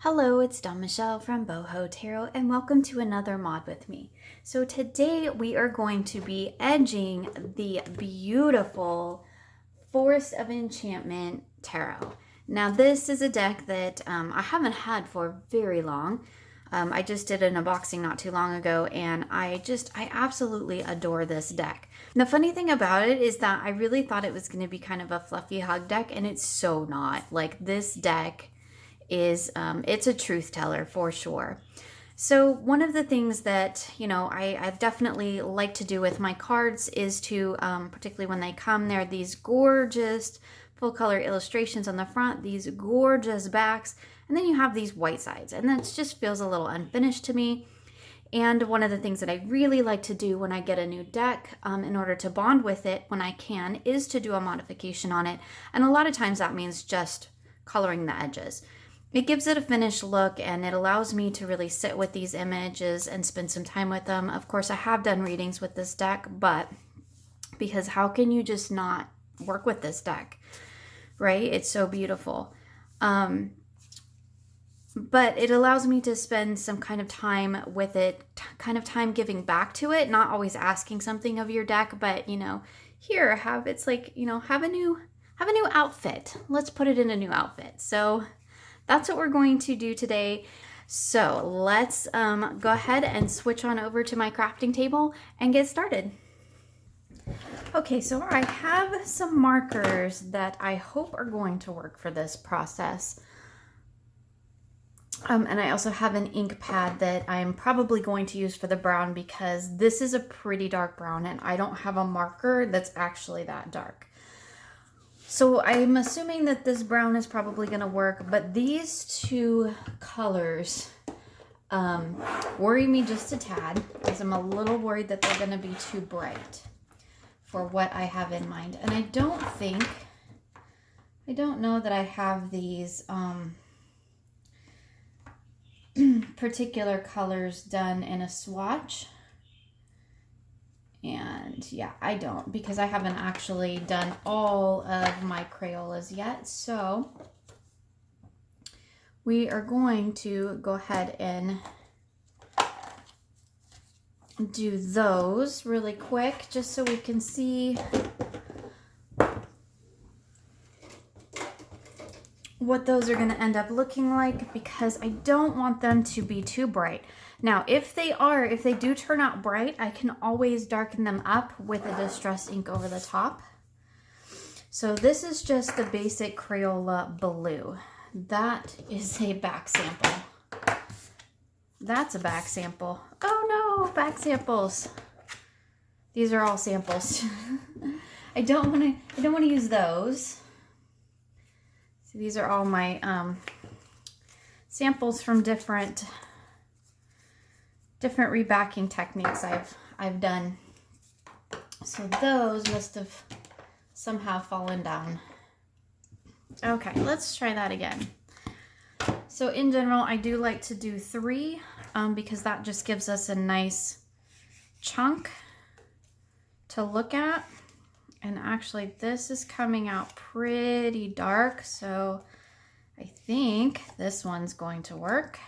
Hello, it's Dawn Michelle from Boho Tarot, and welcome to another mod with me. So today we are going to be edging the beautiful Forest of Enchantment Tarot. Now this is a deck that I haven't had for very long. I just did an unboxing not too long ago, and I absolutely adore this deck. And the funny thing about it is that I really thought it was going to be kind of a fluffy hug deck, and it's so not. Like, this deck is it's a truth teller for sure. So one of the things that I definitely like to do with my cards is to particularly when they come, they're these gorgeous full color illustrations on the front, these gorgeous backs, and then you have these white sides, and that just feels a little unfinished to me. And one of the things that I really like to do when I get a new deck, in order to bond with it when I can, is to do a modification on it. And a lot of times that means just coloring the edges. It gives it a finished look, and it allows me to really sit with these images and spend some time with them. Of course, I have done readings with this deck, but because how can you just not work with this deck, right? It's so beautiful. But it allows me to spend some kind of time with it, kind of time giving back to it, not always asking something of your deck, but here, have a new outfit. Let's put it in a new outfit. So that's what we're going to do today. So let's go ahead and switch on over to my crafting table and get started. Okay, so I have some markers that I hope are going to work for this process. And I also have an ink pad that I'm probably going to use for the brown, because this is a pretty dark brown and I don't have a marker that's actually that dark. So I'm assuming that this brown is probably going to work, but these two colors worry me just a tad, because I'm a little worried that they're going to be too bright for what I have in mind. And I don't know that I have these particular colors done in a swatch. And yeah, I don't, because I haven't actually done all of my Crayolas yet. So we are going to go ahead and do those really quick, just so we can see what those are going to end up looking like, because I don't want them to be too bright. Now, if they do turn out bright, I can always darken them up with a distress ink over the top. So this is just the basic Crayola blue. That is a back sample. That's a back sample. Oh no, back samples. These are all samples. I don't want to use those. So these are all my samples from different rebacking techniques I've done. So those must have somehow fallen down. Okay, let's try that again. So in general, I do like to do 3 because that just gives us a nice chunk to look at. And actually, this is coming out pretty dark, so I think this one's going to work.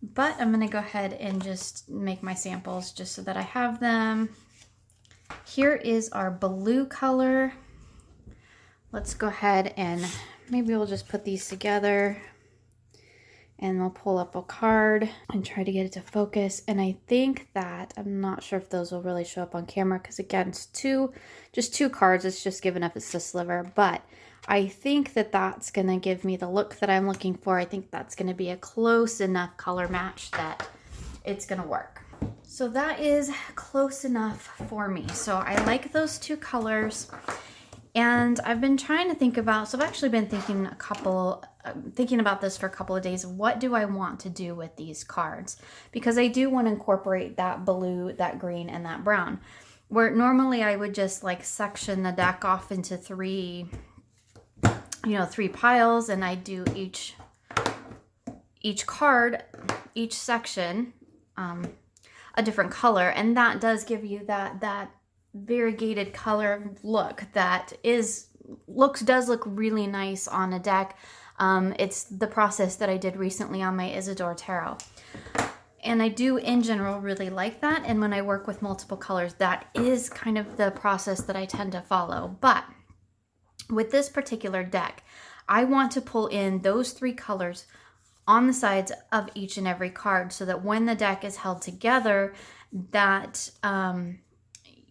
But I'm going to go ahead and just make my samples just so that I have them. Here is our blue color. Let's go ahead and maybe we'll just put these together, and we'll pull up a card and try to get it to focus. And I think that, I'm not sure if those will really show up on camera, because again, it's just two cards. It's just giving up it's a sliver, but I think that that's going to give me the look that I'm looking for. I think that's going to be a close enough color match that it's going to work. So that is close enough for me. So I like those 2 colors. And I've been trying to think about, so I've actually been thinking about this for a couple of days. What do I want to do with these cards? Because I do want to incorporate that blue, that green, and that brown. Where normally I would just like section the deck off into 3 piles, and I do each card, each section, a different color, and that does give you that variegated color look that does look really nice on a deck. It's the process that I did recently on my Isidore Tarot. And I do, in general, really like that. And when I work with multiple colors, that is kind of the process that I tend to follow. But with this particular deck, I want to pull in those 3 colors on the sides of each and every card so that when the deck is held together, that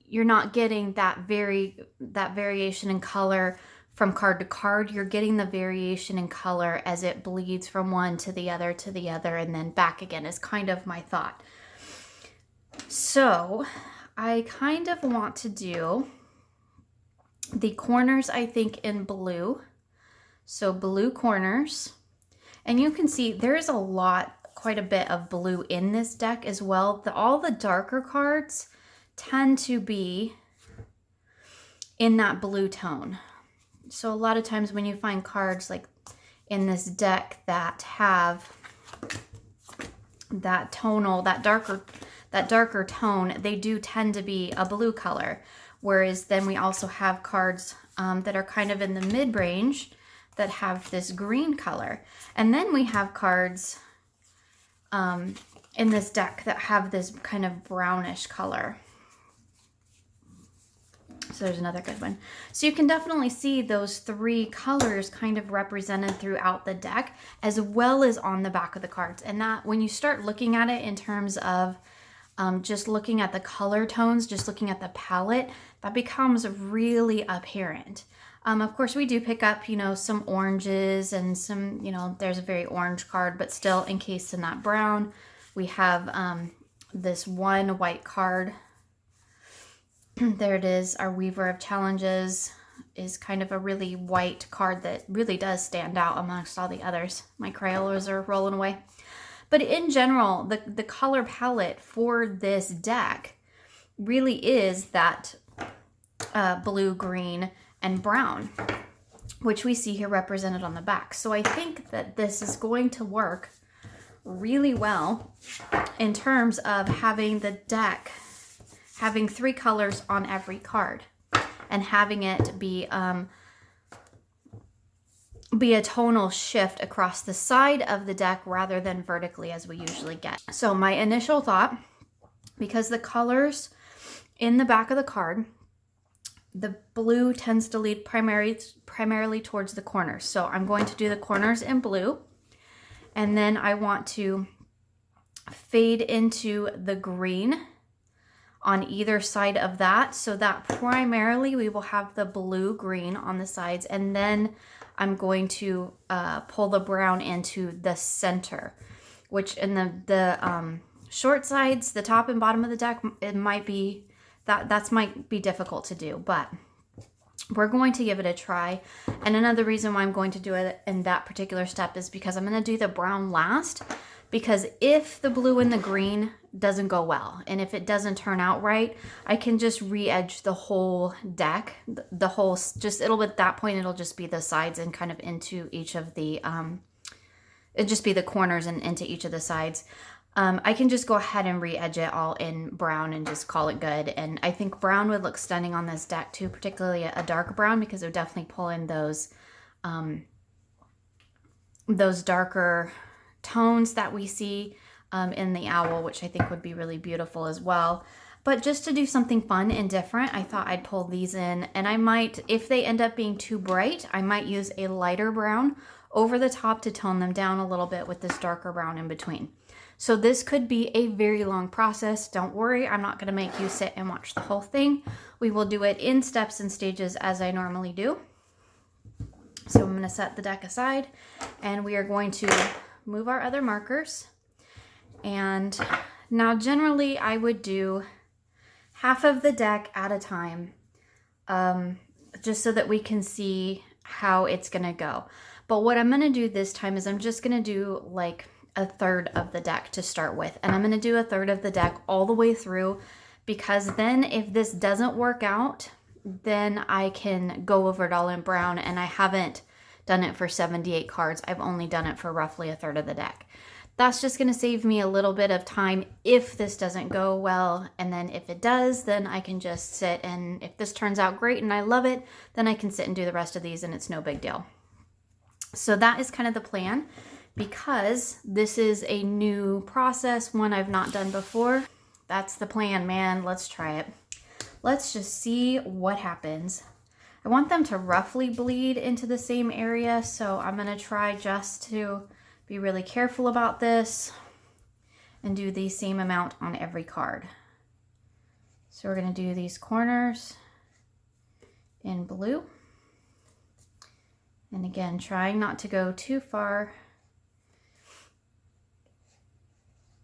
you're not getting that variation in color from card to card. You're getting the variation in color as it bleeds from one to the other, and then back again is kind of my thought. So I kind of want to do the corners, I think, in blue. So blue corners. And you can see there's quite a bit of blue in this deck as well. All the darker cards tend to be in that blue tone. So a lot of times when you find cards like in this deck that have that darker tone, they do tend to be a blue color. Whereas then we also have cards that are kind of in the mid-range that have this green color. And then we have cards in this deck that have this kind of brownish color. So there's another good one. So you can definitely see those 3 colors kind of represented throughout the deck, as well as on the back of the cards. And that, when you start looking at it in terms of just looking at the color tones, just looking at the palette, that becomes really apparent. Of course, we do pick up, some oranges and some, there's a very orange card, but still encased in that brown. We have this one white card. There it is. Our Weaver of Challenges is kind of a really white card that really does stand out amongst all the others. My Crayolas are rolling away. But in general, the color palette for this deck really is that blue, green, and brown, which we see here represented on the back. So I think that this is going to work really well in terms of having the deck having 3 colors on every card and having it be a tonal shift across the side of the deck rather than vertically as we usually get. So my initial thought, because the colors in the back of the card, the blue tends to lead primarily towards the corners. So I'm going to do the corners in blue, and then I want to fade into the green on either side of that, so that primarily we will have the blue-green on the sides, and then I'm going to pull the brown into the center, which in the short sides, the top and bottom of the deck, it might be that might be difficult to do, but we're going to give it a try. And another reason why I'm going to do it in that particular step is because I'm going to do the brown last, because if the blue and the green doesn't go well, and if it doesn't turn out right, I can just re-edge the whole deck, the whole, just, at that point, it'll just be the sides and kind of into each of the, it'll just be the corners and into each of the sides. I can just go ahead and re-edge it all in brown and just call it good. And I think brown would look stunning on this deck too, particularly a dark brown, because it would definitely pull in those darker tones that we see in the owl, which I think would be really beautiful as well. But just to do something fun and different, I thought I'd pull these in, and I might, if they end up being too bright, I might use a lighter brown over the top to tone them down a little bit with this darker brown in between. So this could be a very long process. Don't worry, I'm not going to make you sit and watch the whole thing. We will do it in steps and stages as I normally do. So I'm going to set the deck aside, and we are going to move our other markers. And now generally I would do half of the deck at a time, just so that we can see how it's going to go. But what I'm going to do this time is I'm just going to do like a third of the deck to start with. And I'm going to do a third of the deck all the way through, because then if this doesn't work out, then I can go over it all in brown. And I haven't done it for 78 cards. I've only done it for roughly a third of the deck. That's just going to save me a little bit of time if this doesn't go well. And then if it does, then I can just sit, and if this turns out great and I love it, then I can sit and do the rest of these and it's no big deal. So that is kind of the plan, because this is a new process, one I've not done before. That's the plan, man. Let's try it. Let's just see what happens. I want them to roughly bleed into the same area, so I'm going to try just to be really careful about this and do the same amount on every card. So we're going to do these corners in blue. And again, trying not to go too far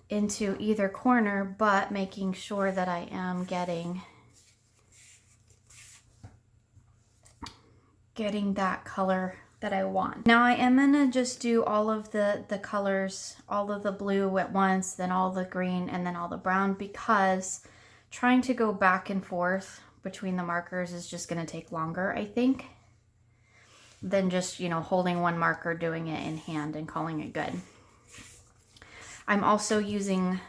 into either corner, but making sure that I am getting that color that I want. Now I am gonna just do all of the colors, all of the blue at once, then all the green, and then all the brown, because trying to go back and forth between the markers is just gonna take longer, I think, than just, you know, holding one marker, doing it in hand and calling it good. I'm also using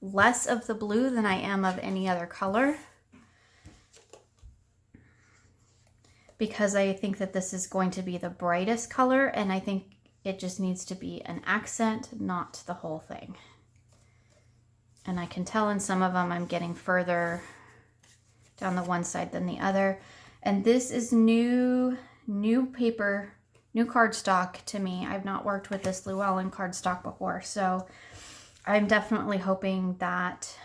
less of the blue than I am of any other color, because I think that this is going to be the brightest color, and I think it just needs to be an accent, not the whole thing. And I can tell in some of them I'm getting further down the one side than the other. And this is new paper, new cardstock to me. I've not worked with this Llewellyn cardstock before, so I'm definitely hoping that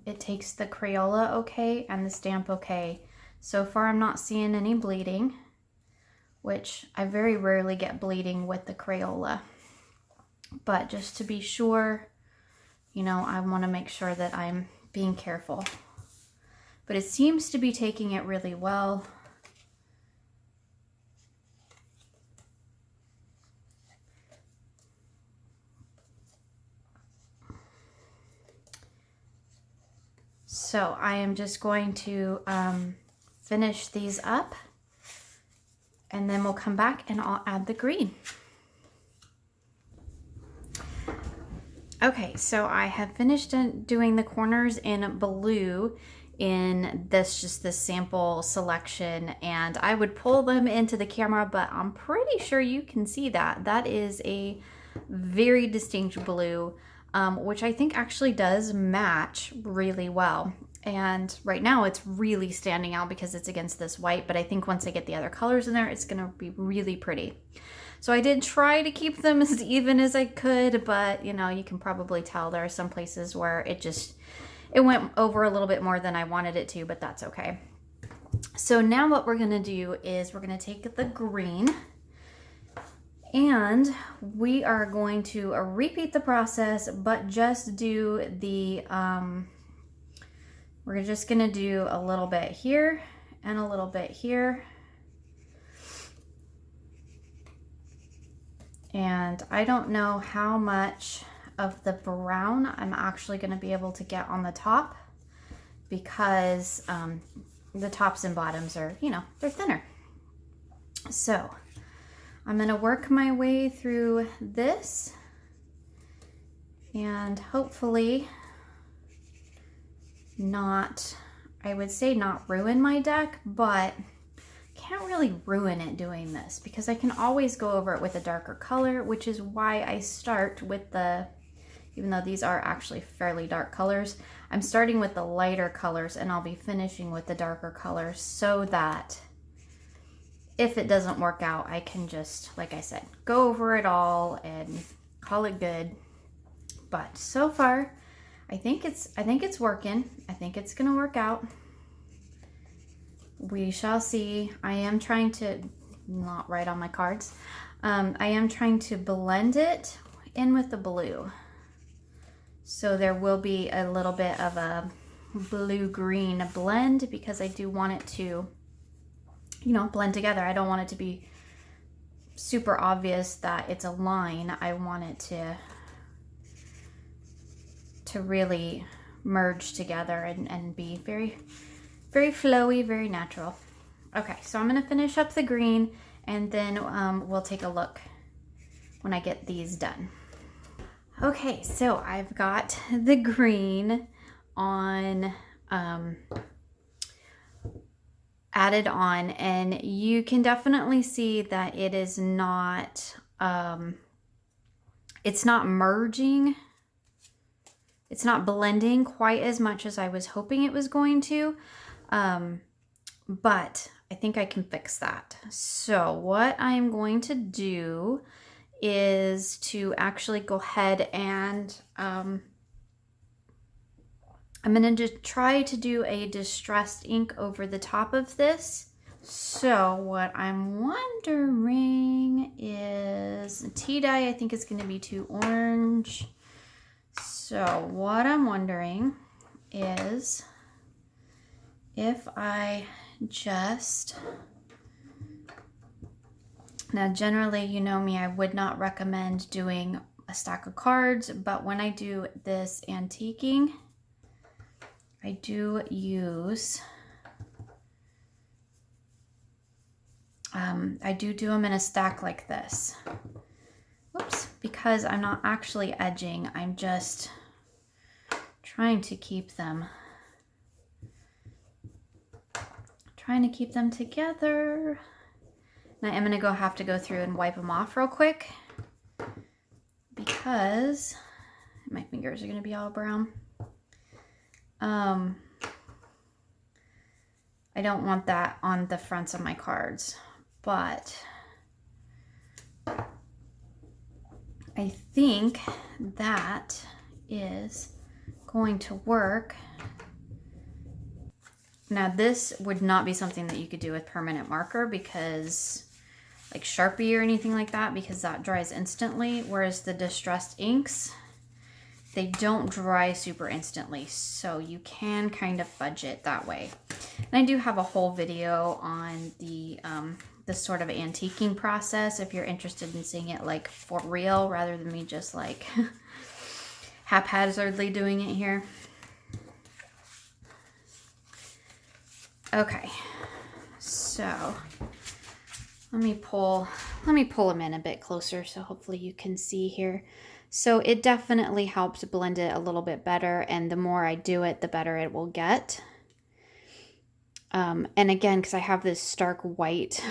it takes the Crayola okay and the stamp okay. So far I'm not seeing any bleeding, which I very rarely get bleeding with the Crayola. But just to be sure, you know, I want to make sure that I'm being careful. But it seems to be taking it really well. So I am just going to finish these up, and then we'll come back and I'll add the green. Okay, so I have finished doing the corners in blue in this sample selection, and I would pull them into the camera, but I'm pretty sure you can see that. That is a very distinct blue, which I think actually does match really well. And right now it's really standing out because it's against this white, but I think once I get the other colors in there, it's gonna be really pretty. So I did try to keep them as even as I could, but you know, you can probably tell there are some places where it went over a little bit more than I wanted it to, but that's okay. So now what we're gonna do is we're gonna take the green, and we are going to repeat the process, but just do the, we're just gonna do a little bit here and a little bit here. And I don't know how much of the brown I'm actually gonna be able to get on the top, because the tops and bottoms are, you know, they're thinner. So I'm gonna work my way through this and hopefully not, I would say not ruin my deck, but can't really ruin it doing this, because I can always go over it with a darker color, which is why I start with the, even though these are actually fairly dark colors, I'm starting with the lighter colors and I'll be finishing with the darker colors, so that if it doesn't work out, I can just, like I said, go over it all and call it good. But so far, I think it's working. I think it's gonna work out. We shall see. I am trying to, not write on my cards, I am trying to blend it in with the blue. So there will be a little bit of a blue-green blend, because I do want it to, you know, blend together. I don't want it to be super obvious that it's a line. I want it to really merge together and be very, very flowy, very natural. Okay, so I'm gonna finish up the green, and then we'll take a look when I get these done. Okay, so I've got the green on, added on, and you can definitely see that it is not, it's not merging. It's not blending quite as much as I was hoping it was going to, but I think I can fix that. So what I'm going to do is to actually go ahead and I'm going to try to do a distressed ink over the top of this. So what I'm wondering is, tea dye I think is going to be too orange. So what I'm wondering is if I just, now generally, you know me, I would not recommend doing a stack of cards, but when I do this antiquing, I do use, I do them in a stack like this. Whoops, because I'm not actually edging, I'm just trying to keep them together. And I am gonna have to go through and wipe them off real quick because my fingers are gonna be all brown. I don't want that on the fronts of my cards, but I think that is going to work. Now this would not be something that you could do with permanent marker, because like Sharpie or anything like that, because that dries instantly, whereas the distressed inks, they don't dry super instantly, so you can kind of fudge it that way. And I do have a whole video on the this sort of antiquing process if you're interested in seeing it like for real rather than me just like haphazardly doing it here. Okay, so let me pull them in a bit closer so hopefully you can see here. So it definitely helps blend it a little bit better, and the more I do it, the better it will get. And again, because I have this stark white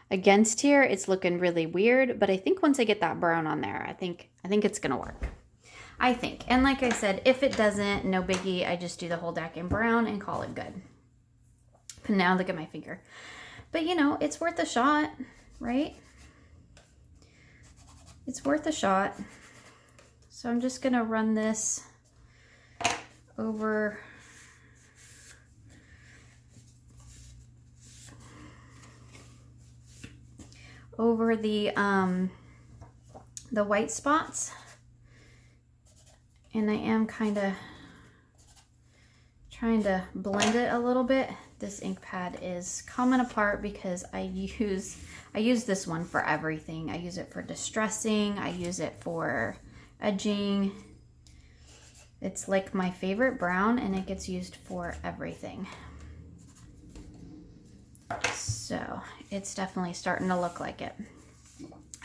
against here, it's looking really weird, but I think once I get that brown on there, I think it's gonna work. I think. And like I said, if it doesn't, no biggie, I just do the whole deck in brown and call it good. And now look at my finger. But you know, it's worth a shot, right? It's worth a shot. So I'm just gonna run this over the white spots, and I am kind of trying to blend it a little bit. This ink pad is coming apart because I use this one for everything. I use it for distressing, I use it for edging. It's like my favorite brown, and it gets used for everything. So it's definitely starting to look like it.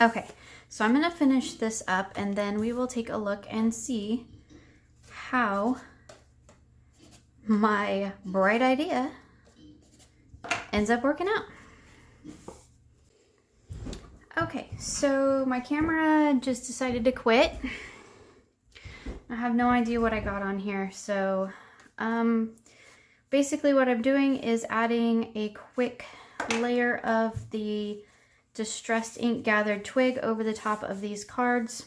Okay, so I'm gonna finish this up, and then we will take a look and see how my bright idea ends up working out. Okay, so my camera just decided to quit. I have no idea what I got on here. So basically what I'm doing is adding a quick layer of the distressed ink gathered twig over the top of these cards,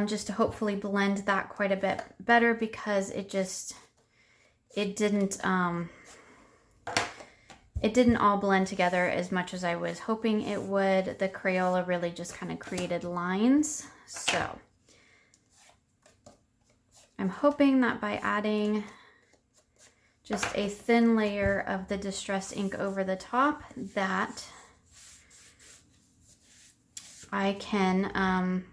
just to hopefully blend that quite a bit better, because it didn't all blend together as much as I was hoping it would. The Crayola really just kind of created lines. So I'm hoping that by adding just a thin layer of the distressed ink over the top, that I can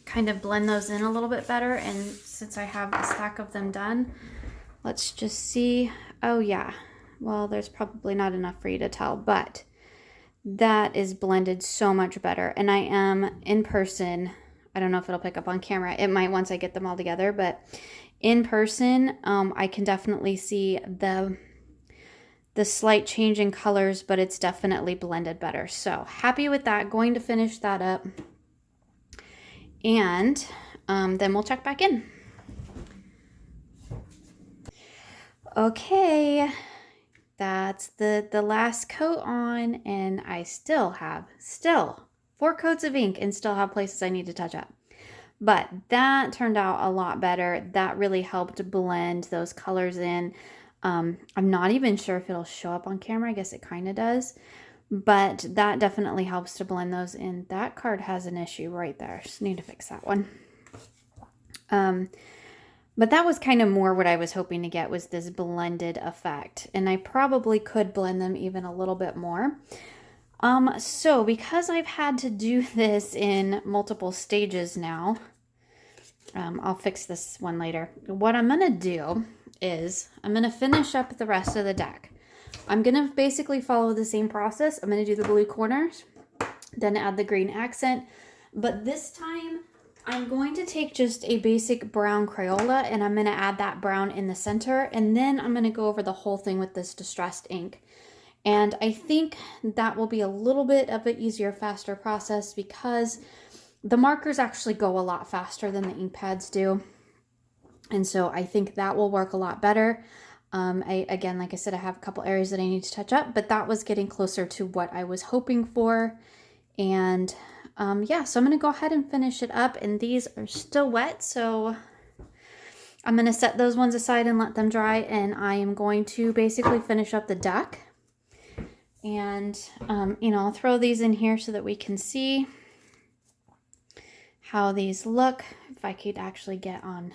kind of blend those in a little bit better. And since I have a stack of them done, let's just see. Oh yeah, well, there's probably not enough for you to tell, but that is blended so much better. And I am in person, I don't know if it'll pick up on camera, it might once I get them all together, but in person, I can definitely see the the slight change in colors, but it's definitely blended better. So happy with that. Going to finish that up. And then we'll check back in. Okay, that's the last coat on, and I still have 4 coats of ink and still have places I need to touch up. But that turned out a lot better. That really helped blend those colors in. I'm not even sure if it'll show up on camera. I guess it kind of does. But that definitely helps to blend those in. That card has an issue right there. Just need to fix that one. But that was kind of more what I was hoping to get, was this blended effect. And I probably could blend them even a little bit more. So because I've had to do this in multiple stages now, I'll fix this one later. What I'm going to do is I'm going to finish up the rest of the deck. I'm going to basically follow the same process. I'm going to do the blue corners, then add the green accent. But this time I'm going to take just a basic brown Crayola and I'm going to add that brown in the center. And then I'm going to go over the whole thing with this distressed ink. And I think that will be a little bit of an easier, faster process because the markers actually go a lot faster than the ink pads do. And so I think that will work a lot better. Again, like I said, I have a couple areas that I need to touch up, but that was getting closer to what I was hoping for. And yeah, so I'm going to go ahead and finish it up. And these are still wet, so I'm going to set those ones aside and let them dry. And I am going to basically finish up the deck. And, you know, I'll throw these in here so that we can see how these look. If I could actually get on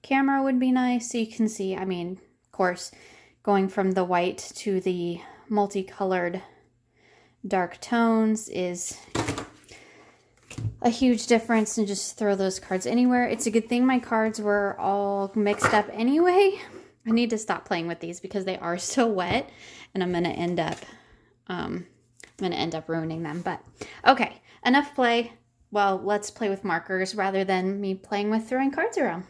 camera would be nice so you can see. I mean, of course, going from the white to the multicolored dark tones is a huge difference, and just throw those cards anywhere. It's a good thing my cards were all mixed up anyway. I need to stop playing with these because they are so wet, and I'm going to end up ruining them. But okay, enough play. Well, let's play with markers rather than me playing with throwing cards around.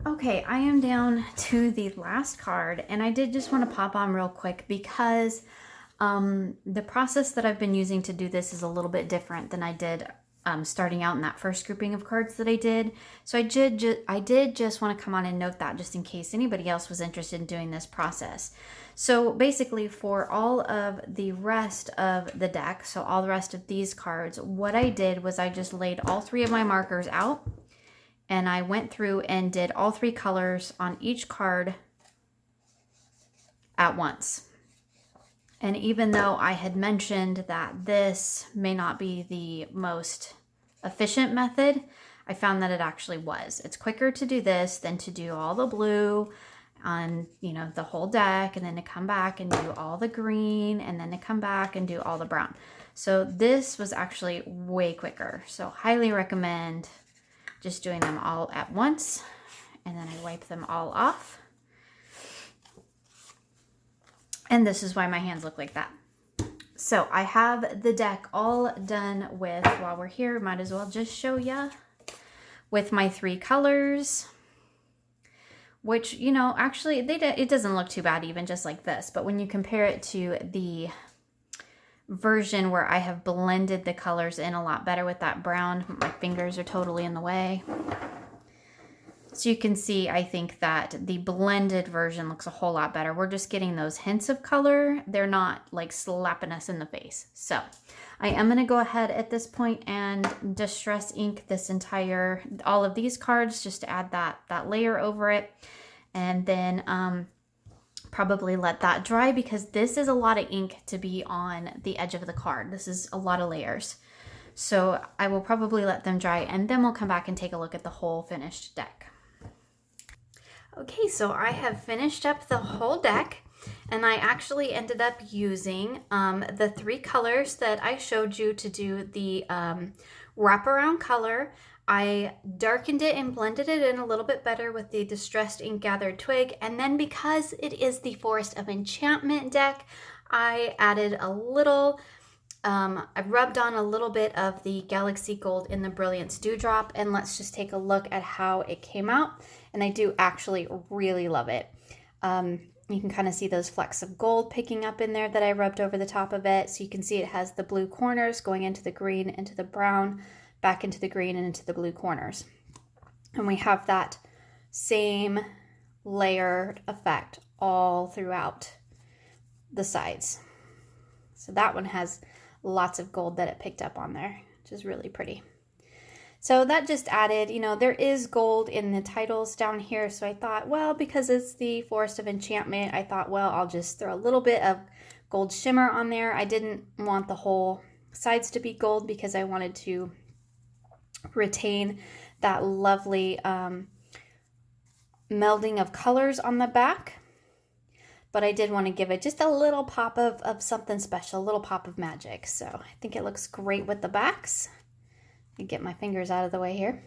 Okay, I am down to the last card, and I did just want to pop on real quick because the process that I've been using to do this is a little bit different than I did starting out in that first grouping of cards that I did. So I did just want to come on and note that just in case anybody else was interested in doing this process. So basically for all of the rest of the deck, so all the rest of these cards, what I did was I just laid all 3 of my markers out. And I went through and did all 3 colors on each card at once. And even though I had mentioned that this may not be the most efficient method, I found that it actually was. It's quicker to do this than to do all the blue on, you know, the whole deck, and then to come back and do all the green, and then to come back and do all the brown. So this was actually way quicker. So highly recommend just doing them all at once, and then I wipe them all off. And this is why my hands look like that. So I have the deck all done with, while we're here, might as well just show ya, with my 3 colors, which, you know, actually it doesn't look too bad even just like this, but when you compare it to the version where I have blended the colors in a lot better with that brown, my fingers are totally in the way. So you can see, I think that the blended version looks a whole lot better. We're just getting those hints of color. They're not like slapping us in the face. So I am going to go ahead at this point and distress ink this all of these cards just to add that layer over it. And then probably let that dry because this is a lot of ink to be on the edge of the card. This is a lot of layers. So I will probably let them dry, and then we'll come back and take a look at the whole finished deck. Okay, so I have finished up the whole deck, and I actually ended up using the 3 colors that I showed you to do the wraparound color. I darkened it and blended it in a little bit better with the Distressed Ink Gathered Twig. And then because it is the Forest of Enchantment deck, I added a little, I rubbed on a little bit of the Galaxy Gold in the Brilliance Dewdrop. And let's just take a look at how it came out. and I do actually really love it. You can kind of see those flecks of gold picking up in there that I rubbed over the top of it. So you can see it has the blue corners going into the green, into the brown, back into the green, and into the blue corners. And we have that same layered effect all throughout the sides. So that one has lots of gold that it picked up on there, which is really pretty. So that just added, you know, there is gold in the titles down here. So I thought, well, because it's the Forest of Enchantment, I thought, well, I'll just throw a little bit of gold shimmer on there. I didn't want the whole sides to be gold because I wanted to retain that lovely melding of colors on the back. But I did want to give it just a little pop of something special, a little pop of magic. So I think it looks great with the backs. Get my fingers out of the way here.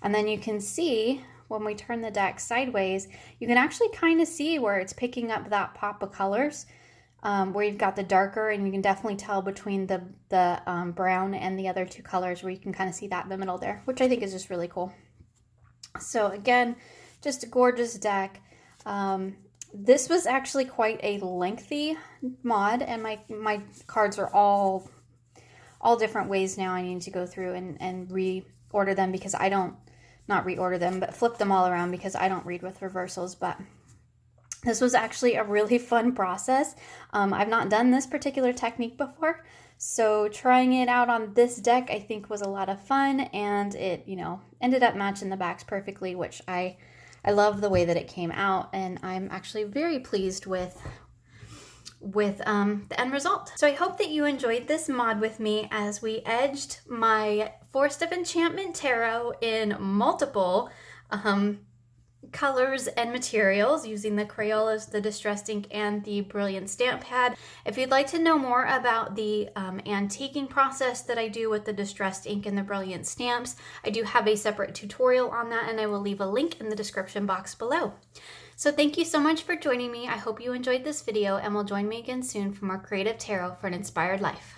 And then you can see when we turn the deck sideways, you can actually kind of see where it's picking up that pop of colors, where you've got the darker, and you can definitely tell between the brown and the other two colors, where you can kind of see that in the middle there, which I think is just really cool. So again, just a gorgeous deck. This was actually quite a lengthy mod, and my cards are all different ways now. I need to go through and reorder them because I don't, not reorder them, but flip them all around because I don't read with reversals. But this was actually a really fun process. I've not done this particular technique before, so trying it out on this deck I think was a lot of fun, and it, you know, ended up matching the backs perfectly, which I love the way that it came out, and I'm actually very pleased with the end result. So I hope that you enjoyed this mod with me as we edged my Forest of Enchantment Tarot in multiple colors and materials using the Crayolas, the distressed ink, and the brilliant stamp pad. If you'd like to know more about the antiquing process that I do with the distressed ink and the brilliant stamps, I do have a separate tutorial on that, and I will leave a link in the description box below. So thank you so much for joining me. I hope you enjoyed this video and will join me again soon for more creative tarot for an inspired life.